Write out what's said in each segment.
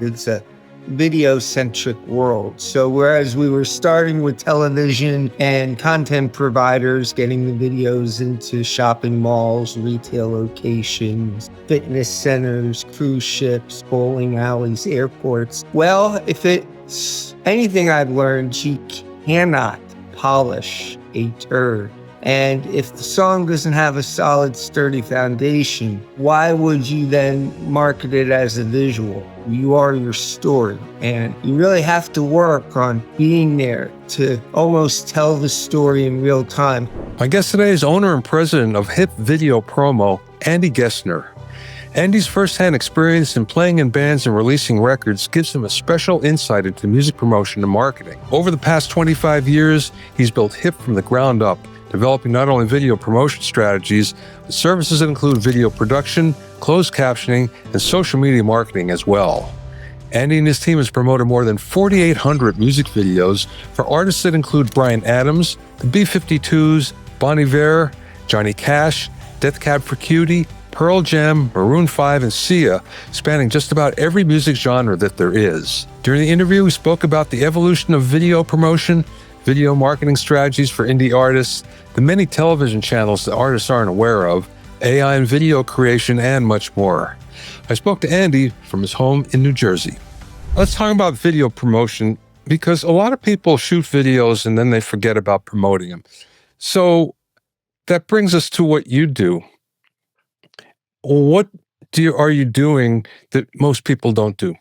It's a video-centric world. So whereas we were starting with television and content providers getting the videos into shopping malls, retail locations, fitness centers, cruise ships, bowling alleys, airports, well, if it's anything I've learned, you cannot polish a turd. And if the song doesn't have a solid, sturdy foundation, why would you then market it as a visual? You are your story, and you really have to work on being there to almost tell the story in real time. My guest today is owner and president of Hip Video Promo, Andy Gesner. Andy's firsthand experience in playing in bands and releasing records gives him a special insight into music promotion and marketing. Over the past 25 years, he's built Hip from the ground up, developing not only video promotion strategies, but services that include video production, closed captioning, and social media marketing as well. Andy and his team has promoted more than 4,800 music videos for artists that include Bryan Adams, the B-52s, Bon Iver, Johnny Cash, Cab For Cutie, Pearl Jam, Maroon 5, and Sia, spanning just about every music genre that there is. During the interview, we spoke about the evolution of video promotion, video marketing strategies for indie artists, the many television channels that artists aren't aware of, AI and video creation, and much more. I spoke to Andy from his home in New Jersey. Let's talk about video promotion, because a lot of people shoot videos and then they forget about promoting them. So that brings us to what you do. What are you doing that most people don't do?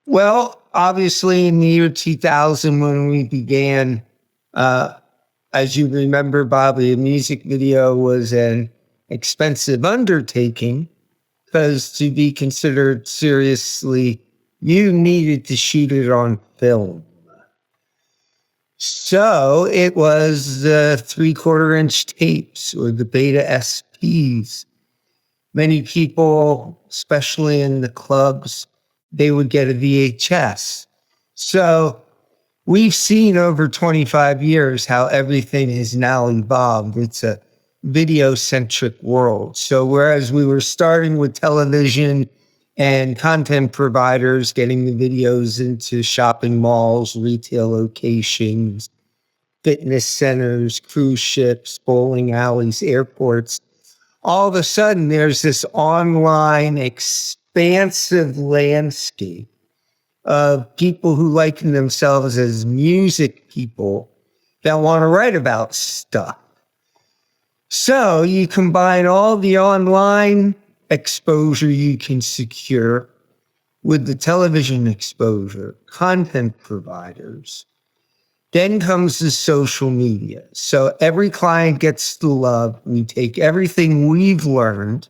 Well, obviously in the year 2000 when we began, as you remember, Bobby, a music video was an expensive undertaking because to be considered seriously, you needed to shoot it on film. So it was the 3/4-inch tapes or the Beta SPs. Many people, especially in the clubs, they would get a VHS. So we've seen over 25 years how everything has now evolved. It's a video-centric world. So whereas we were starting with television and content providers getting the videos into shopping malls, retail locations, fitness centers, cruise ships, bowling alleys, airports, all of a sudden there's this online expansive landscape of people who liken themselves as music people that want to write about stuff. So you combine all the online exposure you can secure with the television exposure, content providers. Then comes the social media. So every client gets the love. We take everything we've learned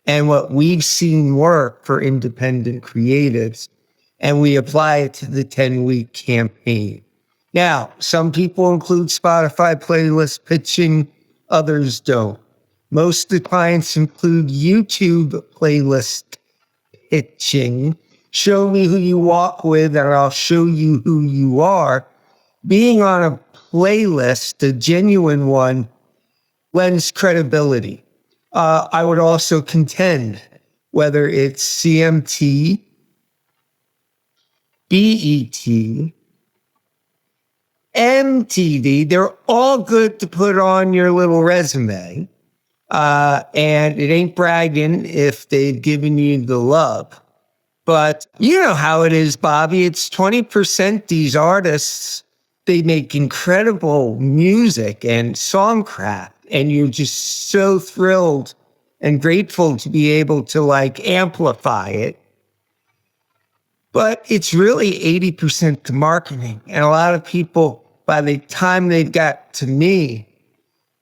and what we've seen work for independent creatives, and we apply it to the 10-week campaign. Now, some people include Spotify playlist pitching, others don't. Most of the clients include YouTube playlist pitching. Show me who you walk with and I'll show you who you are. Being on a playlist, a genuine one, lends credibility. I would also contend whether it's CMT, BET, MTV, they're all good to put on your little resume. And it ain't bragging if they've given you the love. But you know how it is, Bobby. It's 20% these artists, they make incredible music and songcraft. And you're just so thrilled and grateful to be able to amplify it. But it's really 80% to marketing. And a lot of people, by the time they've got to me,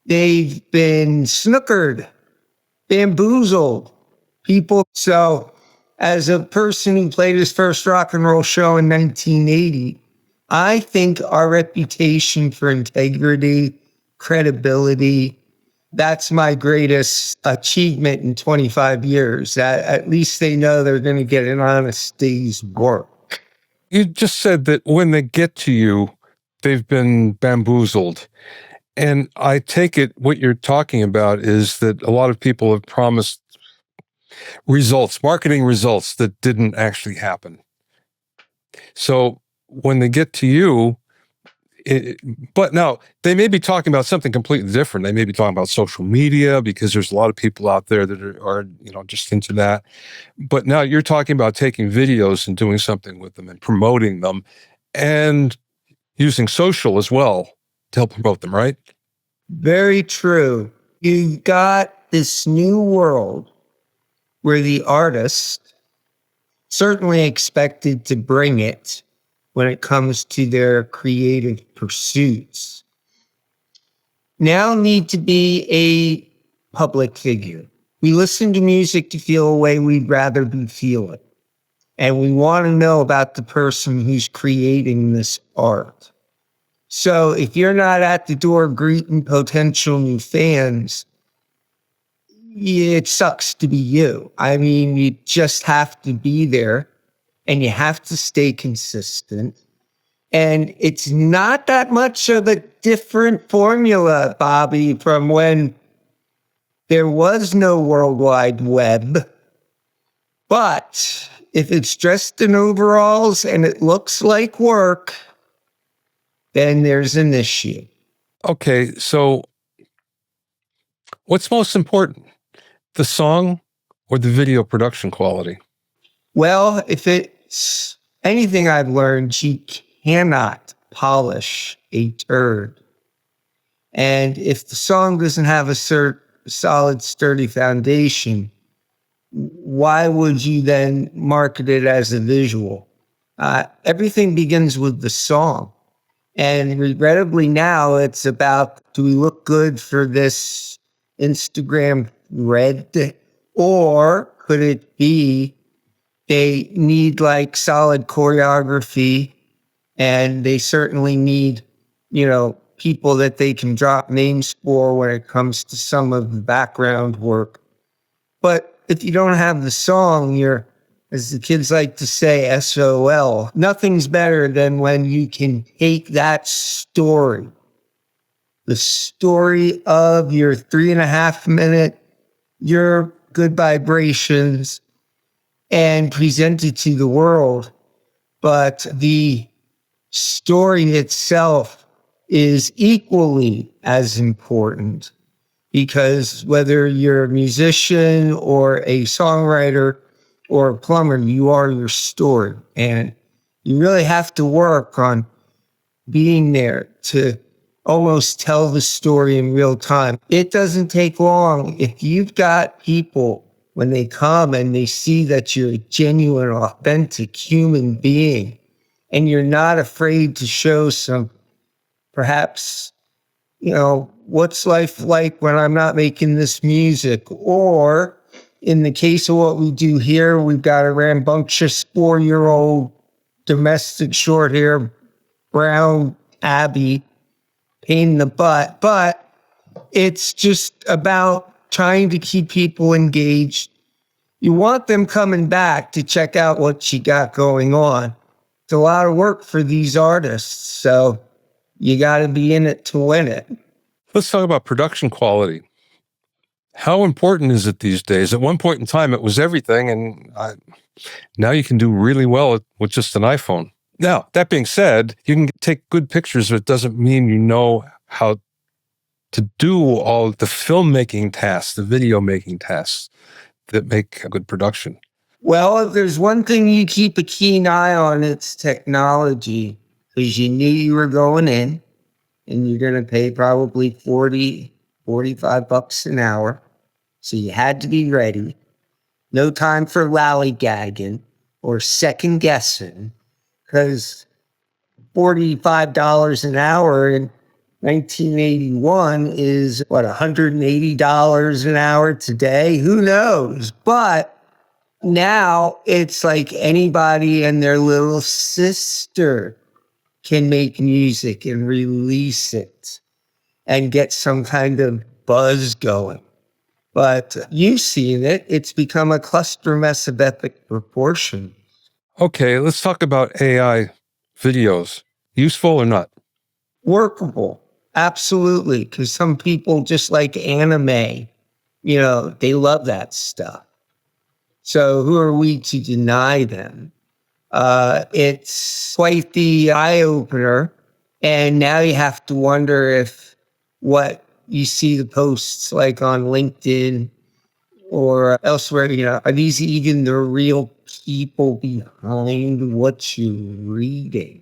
they've been snookered, bamboozled. So as a person who played his first rock and roll show in 1980, I think our reputation for integrity, credibility, that's my greatest achievement in 25 years. At least they know they're going to get an honest day's work. You just said that when they get to you, they've been bamboozled. And I take it what you're talking about is that a lot of people have promised Results, marketing results that didn't actually happen. So when they get to you, but now they may be talking about something completely different. They may be talking about social media because there's a lot of people out there that are just into that. But now you're talking about taking videos and doing something with them and promoting them and using social as well to help promote them, right? Very true. You got this new world where the artist certainly expected to bring it when it comes to their creative pursuits, now need to be a public figure. We listen to music to feel a way we'd rather be feeling. And we want to know about the person who's creating this art. So if you're not at the door greeting potential new fans, it sucks to be you. I mean, you just have to be there and you have to stay consistent. And it's not that much of a different formula, Bobby, from when there was no World Wide Web. But if it's dressed in overalls and it looks like work, then there's an issue. Okay, so what's most important, the song or the video production quality? Well, if it's anything I've learned, you cannot polish a turd. And if the song doesn't have a solid, sturdy foundation, why would you then market it as a visual? Everything begins with the song. And regrettably now it's about, do we look good for this Instagram thread? Or could it be they need like solid choreography and they certainly need, people that they can drop names for when it comes to some of the background work. But if you don't have the song, you're, as the kids like to say, SOL. Nothing's better than when you can take that story, the story of your 3.5 minute, your good vibrations, and present it to the world. But the story itself is equally as important, because whether you're a musician or a songwriter or a plumber, you are your story. And you really have to work on being there to almost tell the story in real time. It doesn't take long. If you've got people, when they come and they see that you're a genuine, authentic human being, and you're not afraid to show some, perhaps, what's life like when I'm not making this music? Or in the case of what we do here, we've got a rambunctious 4-year-old domestic short hair, brown Abby, pain in the butt. But it's just about trying to keep people engaged. You want them coming back to check out what you got going on. It's a lot of work for these artists, so you got to be in it to win it. Let's talk about production quality. How important is it these days? At one point in time, it was everything, and now you can do really well with just an iPhone. Now, that being said, you can take good pictures, but it doesn't mean you know how to do all the filmmaking tasks, the video making tasks that make a good production. Well, if there's one thing you keep a keen eye on, it's technology, because you knew you were going in and you're going to pay probably $45 an hour. So you had to be ready. No time for lollygagging or second guessing, because $45 an hour in 1981 is $180 an hour today? Who knows? But now it's like anybody and their little sister can make music and release it and get some kind of buzz going. But you've seen it. It's become a cluster mess of epic proportion. Okay, let's talk about AI videos. Useful or not? Workable. Absolutely. Because some people just like anime. They love that stuff. So who are we to deny them? It's quite the eye-opener. And now you have to wonder if what you see the posts like on LinkedIn or elsewhere, are these even the real people behind what you're reading?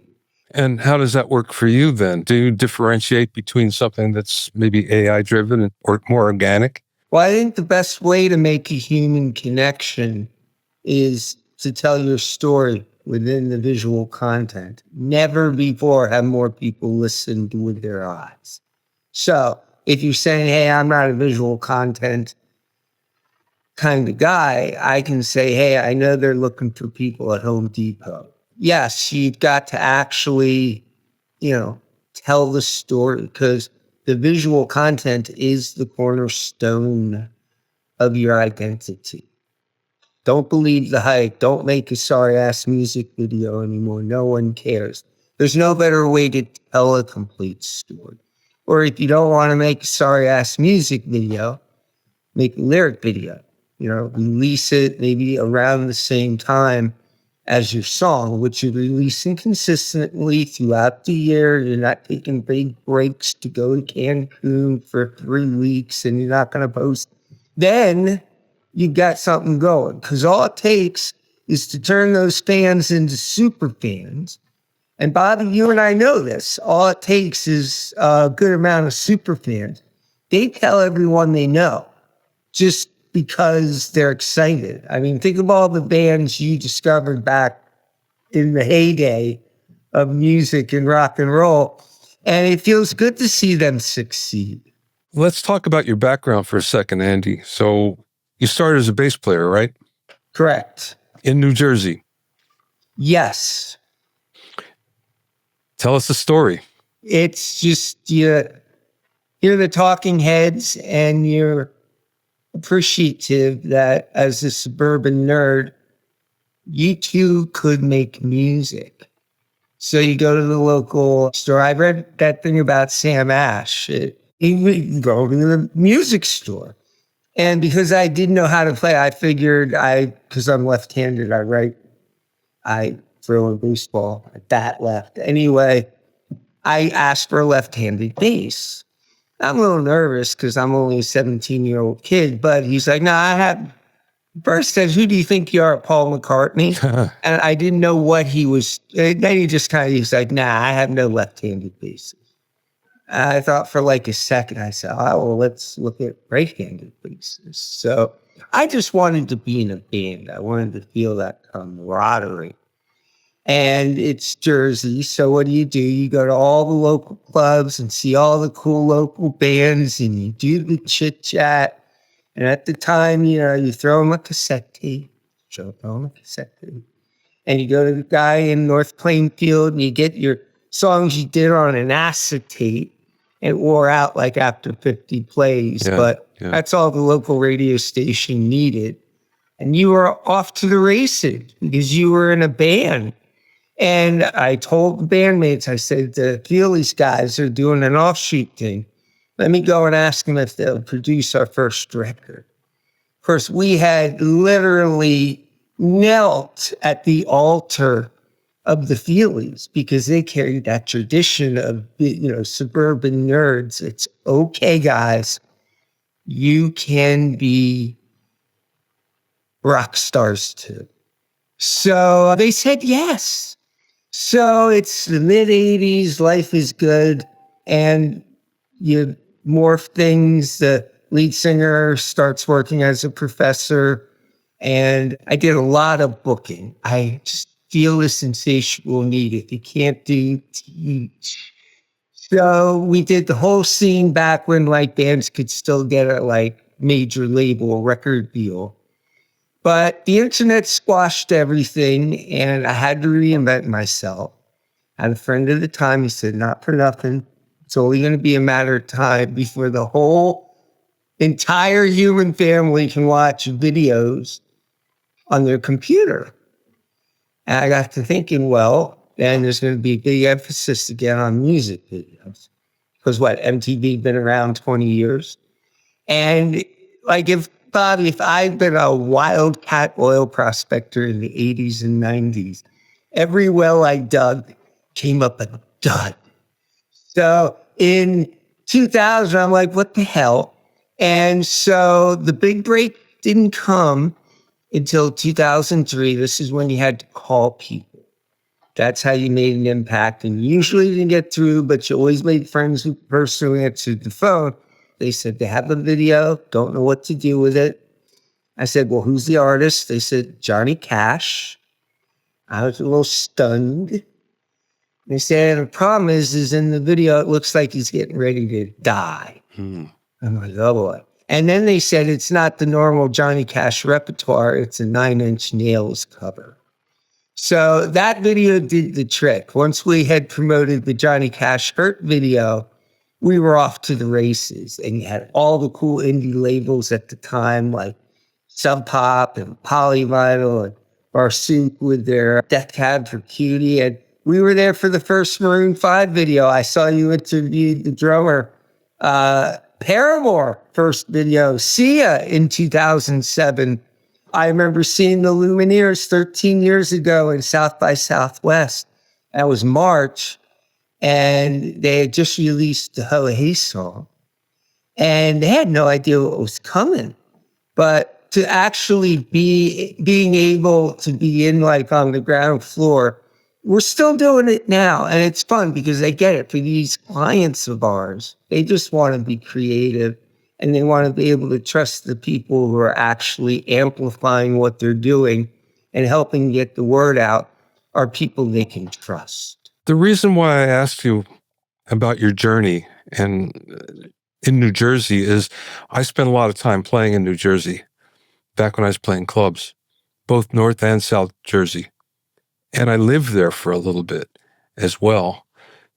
And how does that work for you then? Do you differentiate between something that's maybe AI driven or more organic? Well, I think the best way to make a human connection is to tell your story within the visual content. Never before have more people listened with their eyes. So if you're saying, hey, I'm not a visual content kind of guy, I can say, hey, I know they're looking for people at Home Depot. Yes, you've got to actually, tell the story, because the visual content is the cornerstone of your identity. Don't believe the hype. Don't make a sorry-ass music video anymore. No one cares. There's no better way to tell a complete story. Or if you don't want to make a sorry-ass music video, make a lyric video. Release it maybe around the same time as your song, which you're releasing consistently throughout the year. You're not taking big breaks to go to Cancun for 3 weeks and you're not going to post. Then you got something going, because all it takes is to turn those fans into super fans. And Bobby, you and I know this. All it takes is a good amount of super fans. They tell everyone they know just because they're excited. I mean, think of all the bands you discovered back in the heyday of music and rock and roll. And it feels good to see them succeed. Let's talk about your background for a second, Andy. So you started as a bass player, right? Correct. In New Jersey. Yes. Tell us the story. It's just, you're the talking heads and you're appreciative that as a suburban nerd, you too could make music. So you go to the local store. I read that thing about Sam Ash. He would go to the music store. And because I didn't know how to play, I figured because I'm left-handed, I throw a baseball at that left. Anyway, I asked for a left-handed bass. I'm a little nervous because I'm only a 17-year-old kid, but he's like, first says, who do you think you are, Paul McCartney? And I didn't know what he was. Then he just he's like, I have no left-handed basses. I thought for like a second, I said, well, let's look at right-handed basses. So I just wanted to be in a band. I wanted to feel that camaraderie. And it's Jersey, so what do? You go to all the local clubs and see all the cool local bands, and you do the chit-chat. And at the time, you throw them a cassette tape. And you go to the guy in North Plainfield, and you get your songs you did on an acetate. It wore out like after 50 plays, but that's all the local radio station needed. And you were off to the races because you were in a band. And I told the bandmates, I said, the Feelies guys are doing an offshoot thing. Let me go and ask them if they'll produce our first record. Of course, we had literally knelt at the altar of the Feelies because they carried that tradition of, suburban nerds. It's okay, guys. You can be rock stars too. So they said yes. So it's the mid-'80s, life is good, and you morph things. The lead singer starts working as a professor, and I did a lot of booking. I just feel this insatiable need. If you can't do, teach. So we did the whole scene back when bands could still get a major label record deal. But the internet squashed everything, and I had to reinvent myself. I had a friend at the time, he said, not for nothing. It's only going to be a matter of time before the whole entire human family can watch videos on their computer. And I got to thinking, then there's going to be a big emphasis again on music videos. Because MTV been around 20 years? And if Bobby, if I'd been a wildcat oil prospector in the 80s and 90s, every well I dug came up a dud. So in 2000, I'm like, what the hell? And so the big break didn't come until 2003. This is when you had to call people. That's how you made an impact. And usually you didn't get through, but you always made friends who personally answered the phone. They said they have a video, don't know what to do with it. I said, well, who's the artist? They said, Johnny Cash. I was a little stunned. They said, the problem is in the video, it looks like he's getting ready to die. I'm like, oh boy. And then they said, it's not the normal Johnny Cash repertoire. It's a 9 Inch Nails cover. So that video did the trick. Once we had promoted the Johnny Cash Hurt video, we were off to the races. And you had all the cool indie labels at the time, like Sub Pop and Polyvinyl and Barsook with their Cab For Cutie. And we were there for the first Maroon 5 video. I saw you interviewed the drummer. Paramore first video, Sia in 2007. I remember seeing the Lumineers 13 years ago in South by Southwest. That was March. And they had just released the Ho Hey song. And they had no idea what was coming. But to actually being able to be in like on the ground floor, we're still doing it now. And it's fun because they get it for these clients of ours. They just want to be creative. And they want to be able to trust the people who are actually amplifying what they're doing and helping get the word out are people they can trust. The reason why I asked you about your journey and in New Jersey is I spent a lot of time playing in New Jersey back when I was playing clubs, both North and South Jersey. And I lived there for a little bit as well.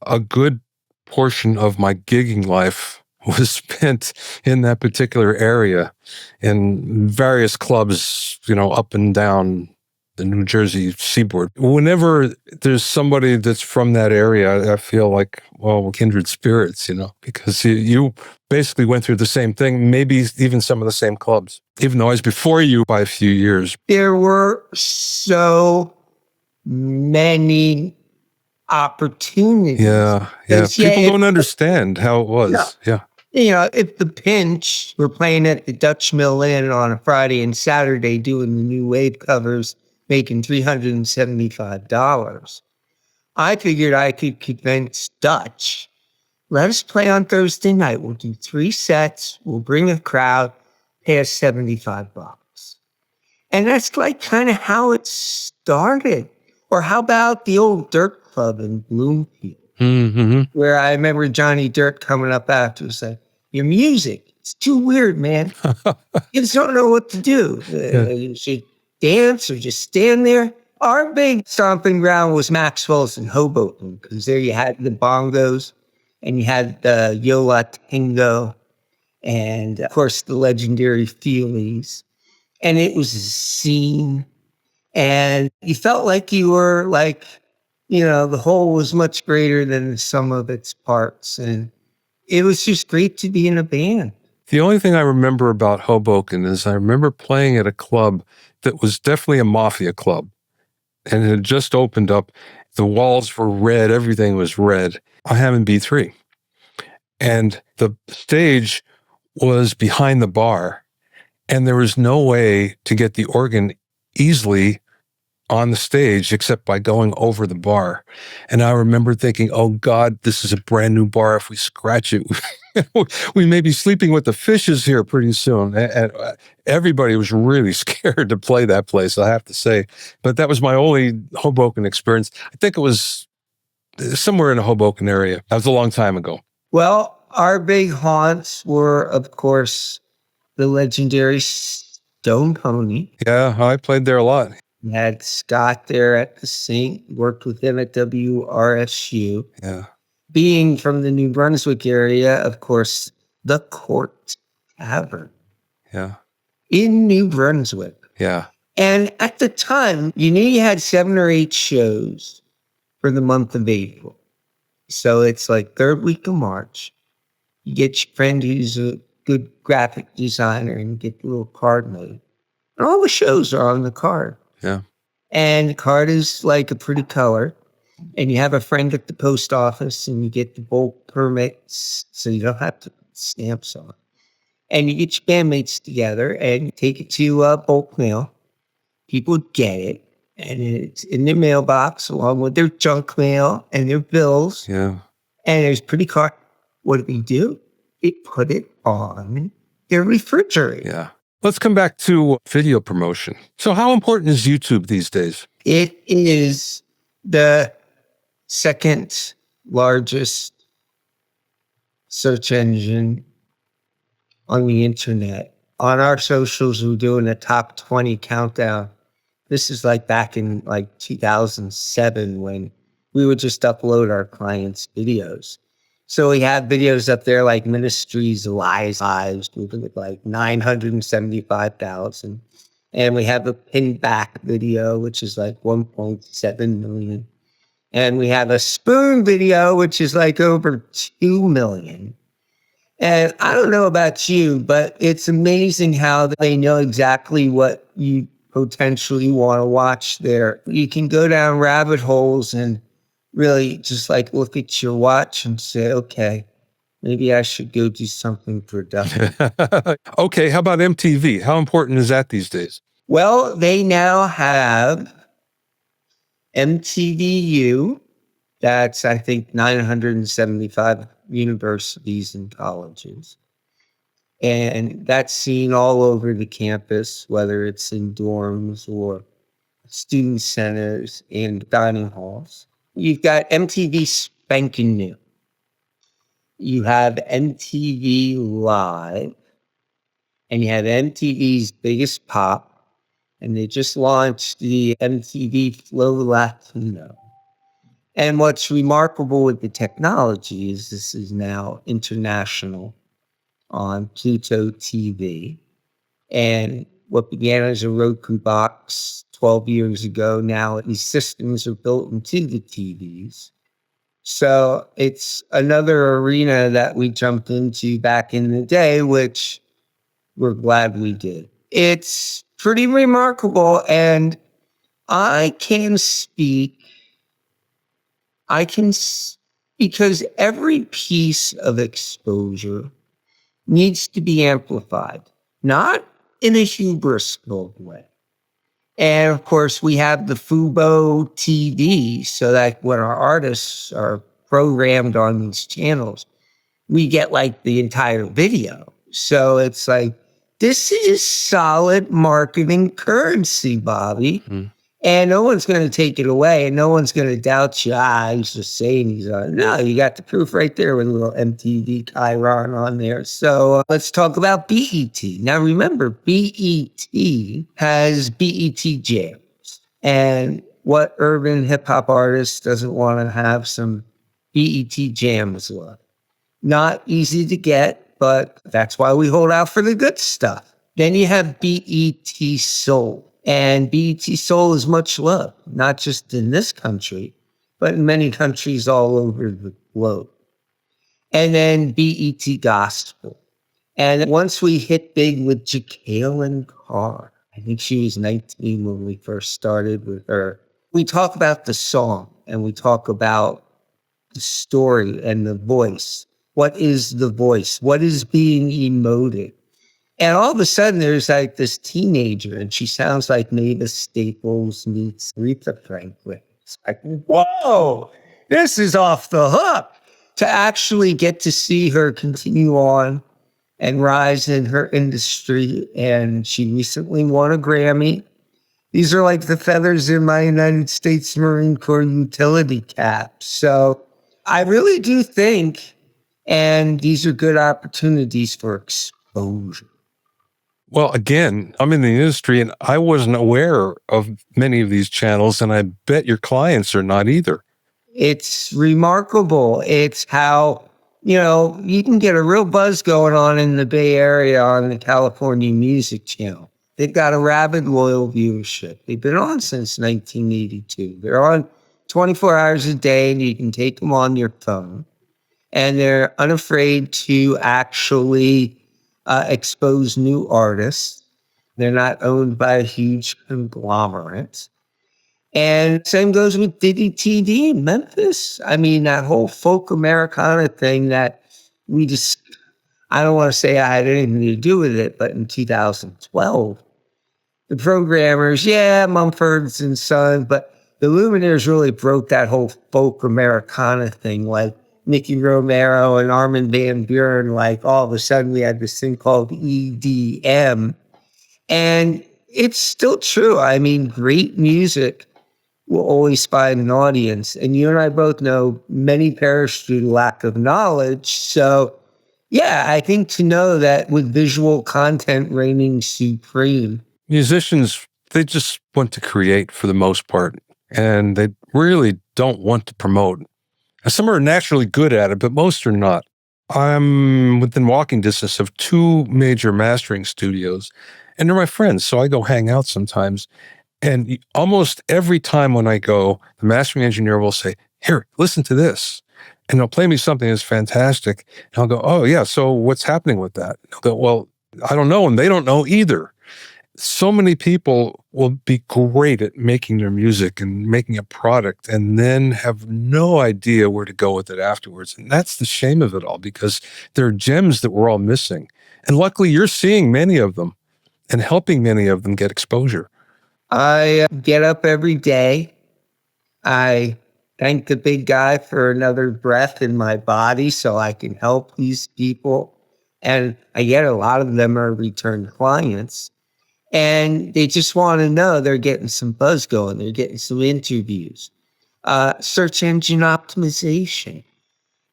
A good portion of my gigging life was spent in that particular area in various clubs, up and down the New Jersey seaboard. Whenever there's somebody that's from that area, I feel like, well, kindred spirits, because you basically went through the same thing, maybe even some of the same clubs, even though I was before you by a few years. There were so many opportunities. Yeah. People don't understand how it was. Yeah. If the pinch, we're playing at the Dutch Mill Inn on a Friday and Saturday doing the new wave covers, making $375. I figured I could convince Dutch, let us play on Thursday night. We'll do 3 sets. We'll bring a crowd, pay us $75. And that's like kind of how it started. Or how about the old Dirt Club in Bloomfield? Where I remember Johnny Dirt coming up after and saying, your music, it's too weird, man. You just don't know what to do. You should dance or just stand there. Our big stomping ground was Maxwell's in Hoboken, because there you had the bongos and you had the Yola Tango and, of course, the legendary Feelies. And it was a scene. And you felt like you were like, the whole was much greater than the sum of its parts. And it was just great to be in a band. The only thing I remember about Hoboken is I remember playing at a club that was definitely a mafia club. And it had just opened up. The walls were red. Everything was red. I am in B3. And the stage was behind the bar. And there was no way to get the organ easily on the stage except by going over the bar. And I remember thinking, oh God, this is a brand new bar. If we scratch it, we may be sleeping with the fishes here pretty soon. And everybody was really scared to play that place, I have to say. But that was my only Hoboken experience. I think it was somewhere in the Hoboken area. That was a long time ago. Well, our big haunts were, of course, the legendary Stone Pony. Yeah, I played there a lot. We had Scott there at the Sink, worked with him at WRSU. Yeah. Being from the New Brunswick area, of course, the Court Tavern. Yeah. In New Brunswick. Yeah. And at the time, you had 7 or 8 shows for the month of April. So it's like 3rd week of March. You get your friend who's a good graphic designer and get the little card made. And all the shows are on the card. Yeah. And the card is like a pretty color. And you have a friend at the post office and you get the bulk permits so you don't have to put stamps on. And you get your bandmates together and you take it to bulk mail. People get it. And it's in their mailbox along with their junk mail and their bills. Yeah. And there's pretty card. What do we do? We put it on their refrigerator. Yeah. Let's come back to video promotion. So how important is YouTube these days? It is the second largest search engine on the internet. On our socials, we're doing a top 20 countdown. This is like back in like 2007 when we would just upload our clients' videos. So we have videos up there like Ministries Lies, with like 975,000. And we have a pin back video, which is like 1.7 million. And we have a spoon video, which is like over 2 million. And I don't know about you, but it's amazing how they know exactly what you potentially want to watch there. You can go down rabbit holes and really just like look at your watch and say, okay, maybe I should go do something productive. Okay, how about MTV? How important is that these days? Well, they now have MTVU. That's, I think, 975 universities and colleges. And that's seen all over the campus, whether it's in dorms or student centers and dining halls. You've got MTV Spanking New. You have MTV Live. And you have MTV's Biggest Pop. And they just launched the MTV Flow Latino. And what's remarkable with the technology is this is now international on Pluto TV. And what began as a Roku box 12 years ago, now these systems are built into the TVs. So it's another arena that we jumped into back in the day, which we're glad we did. It's pretty remarkable. And I can speak because every piece of exposure needs to be amplified, not in a hubris-filled way. And of course, we have the Fubo TV, so that when our artists are programmed on these channels, we get like the entire video. So it's like, this is solid marketing currency, Bobby. Mm-hmm. And no one's going to take it away, and no one's going to doubt you. He's just saying he's on. No, you got the proof right there with a little MTV Chiron on there. So let's talk about BET. Now, remember, BET has BET Jams. And what urban hip-hop artist doesn't want to have some BET Jams love? Not easy to get, but that's why we hold out for the good stuff. Then you have BET Soul. And BET Soul is much loved, not just in this country, but in many countries all over the globe. And then BET Gospel. And once we hit big with Jacqueline Carr, I think she was 19 when we first started with her. We talk about the song and we talk about the story and the voice. What is the voice? What is being emoted? And all of a sudden, there's like this teenager, and she sounds like Mavis Staples meets Aretha Franklin. It's like, whoa, this is off the hook. To actually get to see her continue on and rise in her industry, and she recently won a Grammy. These are like the feathers in my United States Marine Corps utility cap. So I really do think, and these are good opportunities for exposure. Well, again, I'm in the industry and I wasn't aware of many of these channels, and I bet your clients are not either. It's remarkable. It's how, you can get a real buzz going on in the Bay Area on the California Music Channel. They've got a rabid loyal viewership. They've been on since 1982. They're on 24 hours a day, and you can take them on your phone. And they're unafraid to actually expose new artists. They're not owned by a huge conglomerate. And same goes with Diddy TD, Memphis. I mean, that whole folk Americana thing that we just, I don't want to say I had anything to do with it, but in 2012, the programmers, yeah, Mumford's and Son, but the Lumineers really broke that whole folk Americana thing, like Nicky Romero and Armin van Buuren. Like all of a sudden we had this thing called EDM. And it's still true. I mean, great music will always find an audience. And you and I both know many perish through lack of knowledge. So yeah, I think to know that with visual content reigning supreme. Musicians, they just want to create for the most part, and they really don't want to promote. Some are naturally good at it, but most are not. I'm within walking distance of 2 major mastering studios, and they're my friends, so I go hang out sometimes. And almost every time when I go, the mastering engineer will say, "Here, listen to this." And they'll play me something that's fantastic. And I'll go, "Oh, yeah, so what's happening with that?" And they'll go, "Well, I don't know," and they don't know either. So many people will be great at making their music and making a product and then have no idea where to go with it afterwards. And that's the shame of it all, because there are gems that we're all missing. And luckily, you're seeing many of them and helping many of them get exposure. I get up every day. I thank the big guy for another breath in my body so I can help these people. And I get a lot of them are return clients. And they just want to know they're getting some buzz going. They're getting some interviews. Search engine optimization.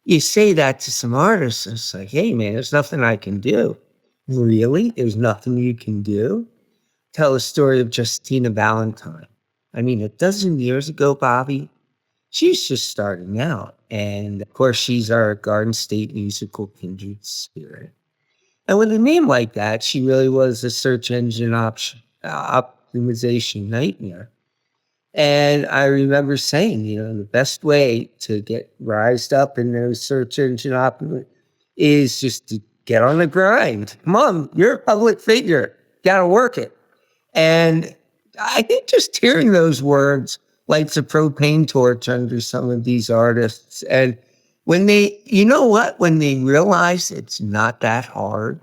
You say that to some artists, and it's like, hey, man, there's nothing I can do. Really? There's nothing you can do? Tell the story of Justina Valentine. I mean, a dozen years ago, Bobby, she's just starting out. And of course, she's our Garden State musical kindred spirit. And with a name like that, she really was a search engine optimization nightmare. And I remember saying, the best way to get rised up in those search engine optimization is just to get on the grind. Come on, you're a public figure. Got to work it. And I think just hearing those words lights a propane torch under some of these artists. And when they, when they realize it's not that hard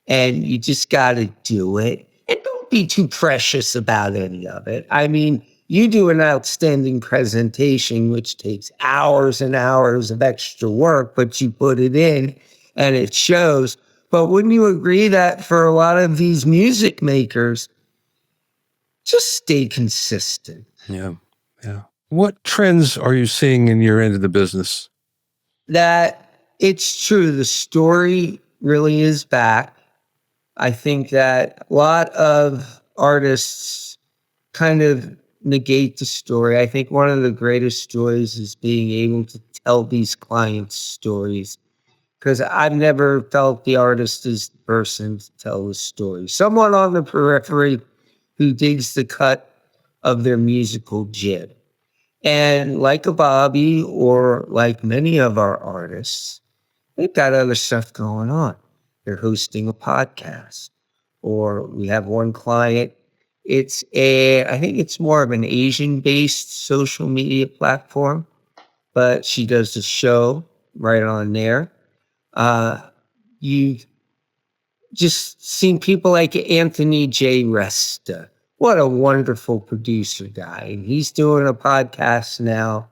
and you just got to do it, and don't be too precious about any of it. I mean, you do an outstanding presentation, which takes hours and hours of extra work, but you put it in and it shows. But wouldn't you agree that for a lot of these music makers, just stay consistent? Yeah. What trends are you seeing in your end of the business? That it's true. The story really is back. I think that a lot of artists kind of negate the story. I think one of the greatest joys is being able to tell these clients stories, because I've never felt the artist is the person to tell the story. Someone on the periphery who digs the cut of their musical jib. And like a Bobby or like many of our artists, they've got other stuff going on. They're hosting a podcast, or we have one client. I think it's more of an Asian-based social media platform, but she does a show right on there. You've just seen people like Anthony J. Resta. What a wonderful producer guy. And he's doing a podcast now.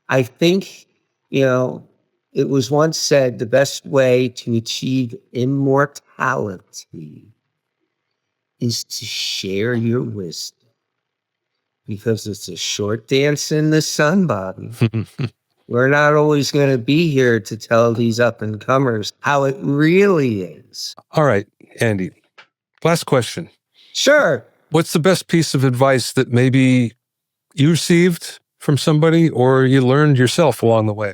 I think, it was once said the best way to achieve immortality is to share your wisdom, because it's a short dance in the sun, Bobby. We're not always going to be here to tell these up and comers how it really is. All right, Andy, last question. Sure. What's the best piece of advice that maybe you received from somebody or you learned yourself along the way?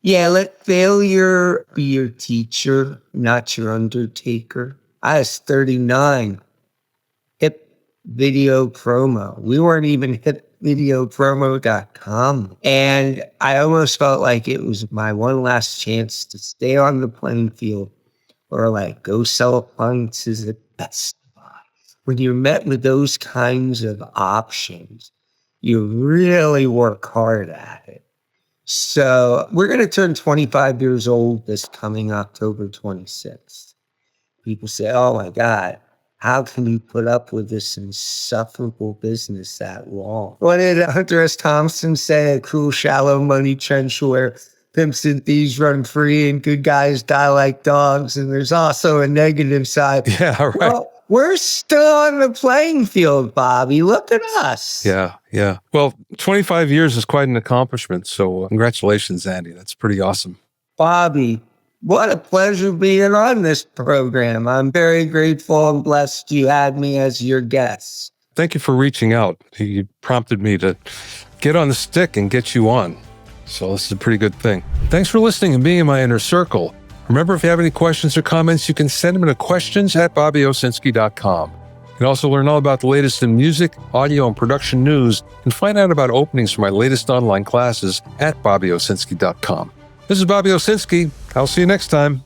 Yeah, let failure be your teacher, not your undertaker. I was 39. Hip video promo. We weren't even hipvideopromo.com. And I almost felt like it was my one last chance to stay on the playing field or like go sell appliances at Best Buy. When you're met with those kinds of options, you really work hard at it. So we're going to turn 25 years old this coming October 26th. People say, oh my God, how can you put up with this insufferable business that long? What did Hunter S. Thompson say? A cruel, shallow money trench where pimps and thieves run free and good guys die like dogs. And there's also a negative side. Yeah, right. Well, we're still on the playing field, Bobby. Look at us. Yeah. Well, 25 years is quite an accomplishment. So congratulations, Andy. That's pretty awesome. Bobby, what a pleasure being on this program. I'm very grateful and blessed you had me as your guest. Thank you for reaching out. You prompted me to get on the stick and get you on. So this is a pretty good thing. Thanks for listening and being in my inner circle. Remember, if you have any questions or comments, you can send them to questions@bobbyowsinski.com. You can also learn all about the latest in music, audio, and production news, and find out about openings for my latest online classes at bobbyowsinski.com. This is Bobby Owsinski. I'll see you next time.